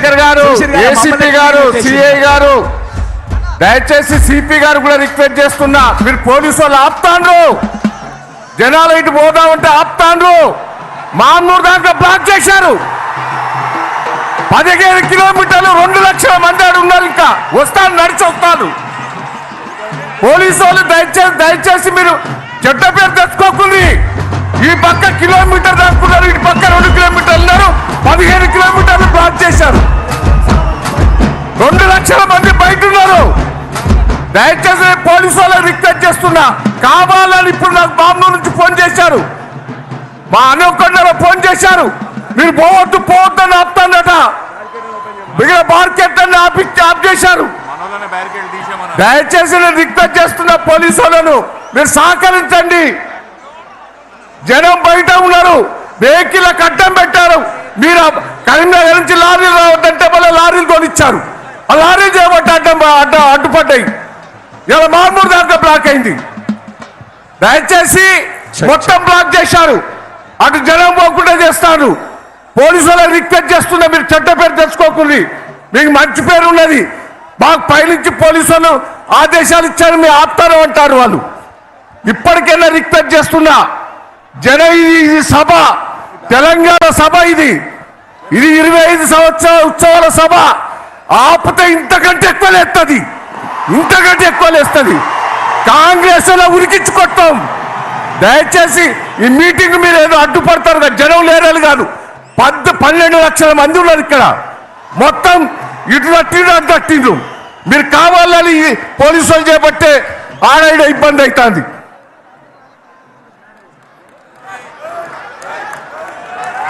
చంద్రశేఖర్ గారు, ఏసీపీ గారు, సిఐ గారు, దయచేసి సిపి గారు కూడా రిక్వెస్ట్ చేస్తున్నా, మీరు పోలీసు వాళ్ళు ఆపుతాండ్రు, జనాలు ఇటు పోదామంటే ఆపుతాండ్రు. మామూలు దాంట్లో బ్లాక్ చేశారు. 15 కిలోమీటర్లు 2 లక్షల మంది ఆడు ఉన్నారు. ఇంకా వస్తాను, నడిచి వస్తాను. పోలీసు వాళ్ళు దయచేసి మీరు చెడ్డ పేరు తెచ్చుకోకుంది. ఈ పక్క కిలోమీటర్ దాక్కున్నారు, ఇటు పక్క 2 కిలోమీటర్లు ఉన్నారు. 15 కిలోమీటర్లు బ్లాక్ చేశారు. 2 లక్షల మంది బయట ఉన్నారు. దయచేసి పోలీసు వాళ్ళకి రిక్వెస్ట్ చేస్తున్నా, కావాలని ఇప్పుడు నాకు బాంబు నుంచి ఫోన్ చేశారు, మా అనుకొండలో ఫోన్ చేశారు, మీరు పోవద్దని ఆపుతానట. మిగిలిన మార్కెట్ అన్ని ఆఫ్ చేశారు. దయచేసి నేను రిక్వెస్ట్ చేస్తున్నా పోలీసు వాళ్ళను, మీరు సహకరించండి. జనం బయట ఉన్నారు, వెహికల్ అడ్డం పెట్టారు. మీరు కరీంనగర్ నుంచి లారీలు రావద్దంటే మళ్ళీ లారీలు కొనిచ్చారు. ఆ లారీలు చేయబట్టి అడ్డుపడ్డాయి. ఇలా మామూలు దాంట్లో బ్లాక్ అయింది. దయచేసి మొత్తం బ్లాక్ చేశారు. అటు జనం పోకుండా చేస్తారు. పోలీసు వాళ్ళకి రిక్వెస్ట్ చేస్తున్నా, మీరు చెడ్డ పేరు తెచ్చుకోకుండా, మీకు మంచి పేరు ఉన్నది. మాకు పైనుంచి పోలీసు వాళ్ళు ఆదేశాలు ఇచ్చారు, మీరు ఆపుతారు అంటారు వాళ్ళు. ఇప్పటికైనా రిక్వెస్ట్ చేస్తున్నా, ఇది సభ, తెలంగాణ సభ, ఇది 25 సంవత్సరాల ఉత్సవాల సభ. ఆపితే ఇంతకంటే ఎక్కువ లేస్తుంది, ఇంతకంటే ఎక్కువ లేస్తుంది. కాంగ్రెస్ ఉరికించుకొట్టాం. దయచేసి ఈ మీటింగ్ మీరు ఏదో అడ్డుపడతారు కదా, జనం లేరని కాదు. 12 లక్షల మంది ఉన్నారు ఇక్కడ. మొత్తం ఇటు తట్టిండ్రు. మీరు కావాలని పోలీసులు చేపట్టే ఆడ ఇబ్బంది అవుతుంది.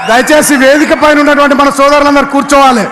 దయచేసి వేదిక పైన ఉన్నటువంటి మన సోదరులందరూ కూర్చోవాలి.